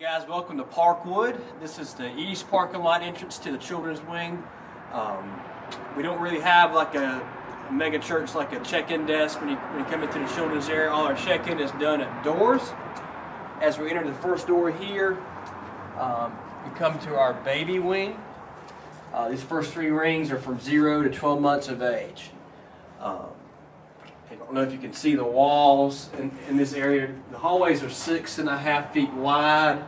Guys, welcome to Parkwood. This is the east parking lot entrance to the children's wing. We don't really have like a mega church like a check-in desk when you come into the children's area. All our check-in is done at doors. As we enter the first door here, we come to our baby wing. These first three rings are from 0 to 12 months of age. I don't know if you can see the walls in this area. The hallways are 6.5 feet wide,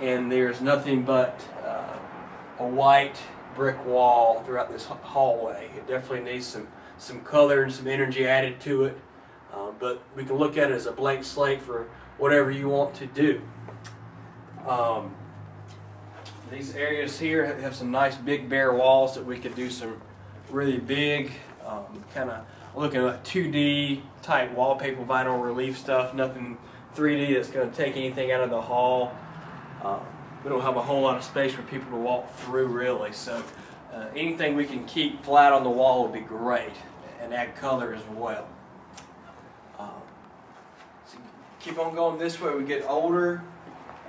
and there's nothing but a white brick wall throughout this hallway. It definitely needs some color and some energy added to it, but we can look at it as a blank slate for whatever you want to do. These areas here have some nice big bare walls that we could do some really big kind of looking at 2D type wallpaper vinyl relief stuff, nothing 3D that's going to take anything out of the hall. We don't have a whole lot of space for people to walk through really, so anything we can keep flat on the wall would be great and add color as well. So keep on going this way. We get older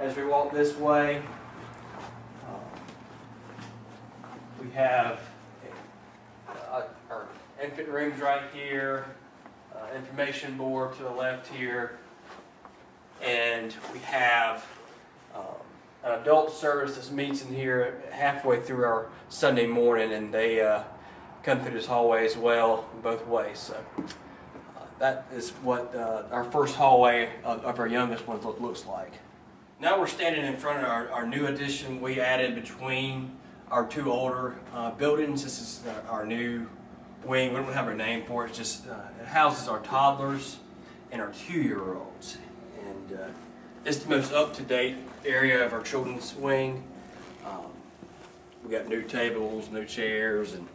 as we walk this way. We have our infant rooms right here, information board to the left here, and we have an adult service that meets in here halfway through our Sunday morning, and they come through this hallway as well, both ways. So that is what our first hallway of our youngest ones looks like. Now we're standing in front of our new addition we added between our two older buildings. This is our new wing. We don't have a name for it. It's just it houses our toddlers and our 2-year-olds, and it's the most up-to-date area of our children's wing. We got new tables, new chairs, and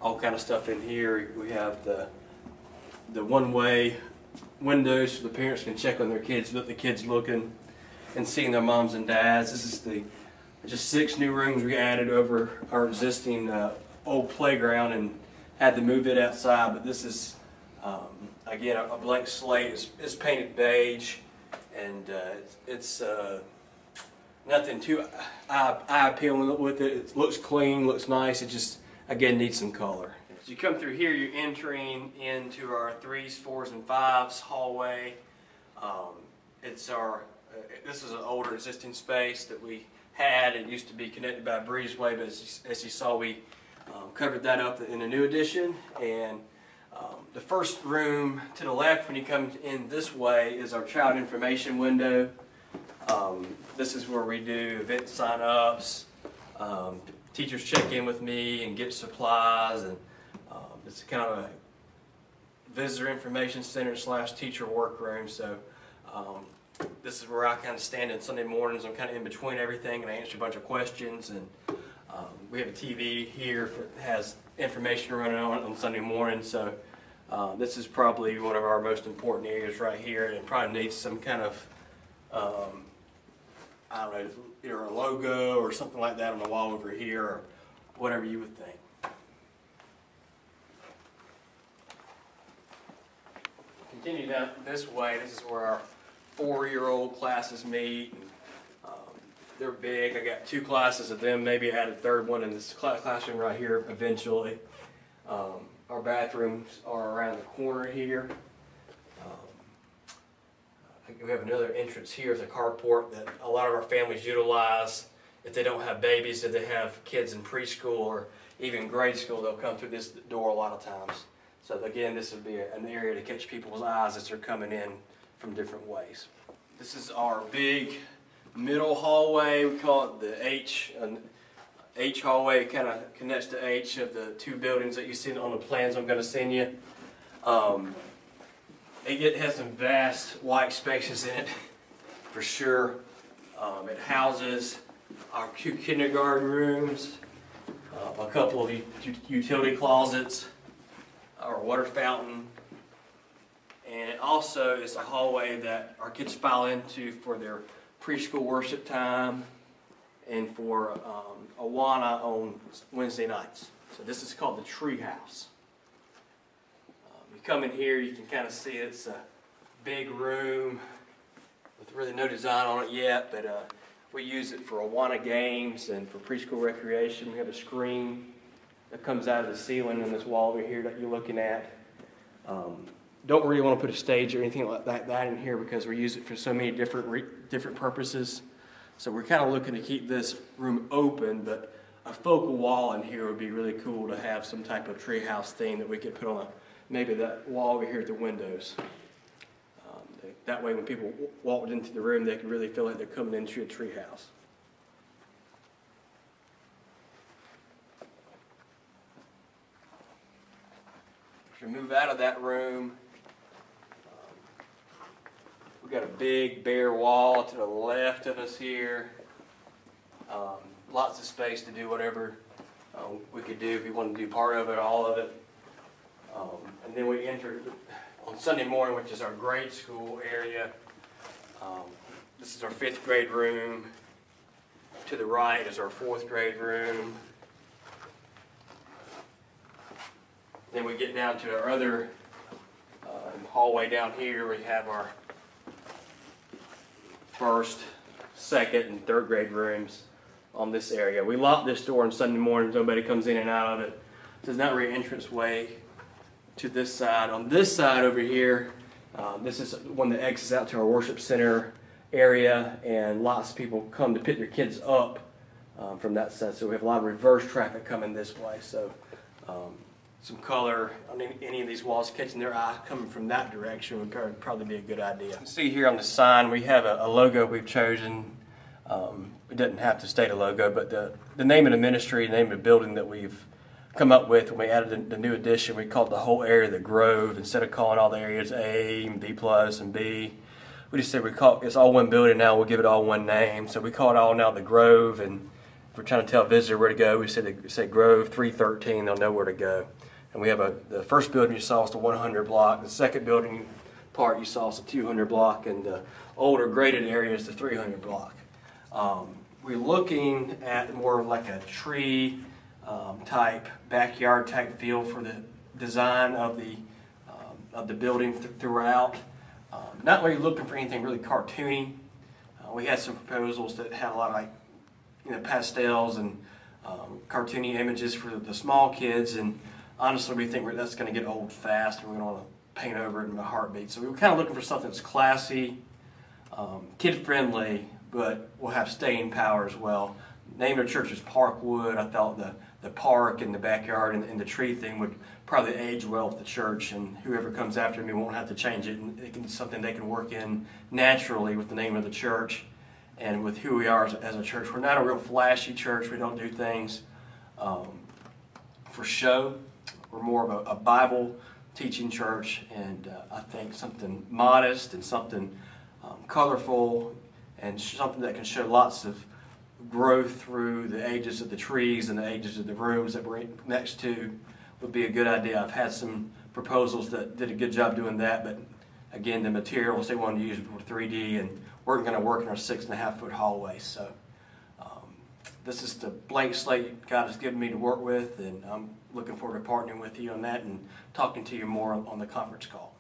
all kind of stuff in here. We have the one-way windows so the parents can check on their kids, let the kids looking and seeing their moms and dads. This is just 6 new rooms we added over our existing old playground and had to move it outside, but this is again a blank slate. It's painted beige, and it's nothing too eye-appealing with it. It looks clean, looks nice. It just again needs some color. As you come through here, you're entering into our 3s, 4s, and 5s hallway. This is an older existing space that we had. It used to be connected by a breezeway, but as you saw, we covered that up in a new addition. And the first room to the left when you come in this way is our child information window. This is where we do event sign-ups, teachers check in with me and get supplies, and it's kind of a visitor information center / teacher workroom. So this is where I kind of stand in Sunday mornings. I'm kind of in between everything, and I answer a bunch of questions. And we have a TV here that has information running on Sunday morning. So this is probably one of our most important areas right here, and it probably needs some kind of I don't know, either a logo or something like that on the wall over here, or whatever you would think. Continue down this way. This is where our 4-year-old classes meet. And, they're big. I got 2 classes of them, maybe add a 3rd one in this classroom right here eventually. Our bathrooms are around the corner here. We have another entrance here. It's a carport that a lot of our families utilize. If they don't have babies, if they have kids in preschool or even grade school, they'll come through this door a lot of times. So again, this would be an area to catch people's eyes as they're coming in from different ways. This is our big middle hallway. We call it the H hallway. It kind of connects to H of the 2 buildings that you see on the plans I'm going to send you. It has some vast white spaces in it, for sure. It houses our 2 kindergarten rooms, a couple of utility closets, our water fountain, and it also is a hallway that our kids file into for their preschool worship time and for Awana on Wednesday nights. So this is called the Tree House. You come in here, you can kind of see it's a big room with really no design on it yet, but we use it for Awana games and for preschool recreation. We have a screen that comes out of the ceiling on this wall over here that you're looking at. Don't really want to put a stage or anything like that in here because we use it for so many different purposes. So we're kind of looking to keep this room open, but a focal wall in here would be really cool to have some type of treehouse theme that we could put on maybe that wall over here at the windows. That way when people walked into the room, they could really feel like they're coming into a treehouse. As we move out of that room, we've got a big bare wall to the left of us here. Lots of space to do whatever we could do if we wanted to do part of it, all of it. And then we enter on Sunday morning, which is our grade school area. This is our 5th grade room. To the right is our 4th grade room. Then we get down to our other hallway down here. We have our 1st, 2nd, and 3rd grade rooms on this area. We lock this door on Sunday mornings. Nobody comes in and out of it. So there's not really an entrance way to this side. On this side over here, this is one that exits out to our worship center area, and lots of people come to pick their kids up from that side. So we have a lot of reverse traffic coming this way. So some color on any of these walls catching their eye coming from that direction would probably be a good idea. You can see here on the sign we have a logo we've chosen. It doesn't have to state a logo, but the name of the ministry, the name of the building that we've come up with when we added the new addition, we called the whole area the Grove. Instead of calling all the areas A and B plus and B, we just said it's all one building now. We'll give it all one name. So we call it all now the Grove, and if we're trying to tell a visitor where to go, we say Grove 313. They'll know where to go. And we have the first building you saw is the 100 block. The second building part you saw is the 200 block, and the older graded area is the 300 block. We're looking at more of like a tree type, backyard type feel for the design of the building throughout. Not really looking for anything really cartoony. We had some proposals that had a lot of pastels and cartoony images for the small kids, and honestly we think that's going to get old fast and we're going to want to paint over it in a heartbeat. So we were kind of looking for something that's classy, kid friendly, but will have staying power as well. The name of the church is Parkwood. I thought the park and the backyard and the tree thing would probably age well with the church, and whoever comes after me won't have to change it. And it's something they can work in naturally with the name of the church and with who we are as a church. We're not a real flashy church. We don't do things for show. We're more of a Bible teaching church, and I think something modest and something colorful and something that can show lots of growth through the ages of the trees and the ages of the rooms that we're next to would be a good idea. I've had some proposals that did a good job doing that, but again, the materials they wanted to use were 3D and weren't going to work in our 6.5-foot hallway. So this is the blank slate God has given me to work with, and I'm looking forward to partnering with you on that and talking to you more on the conference call.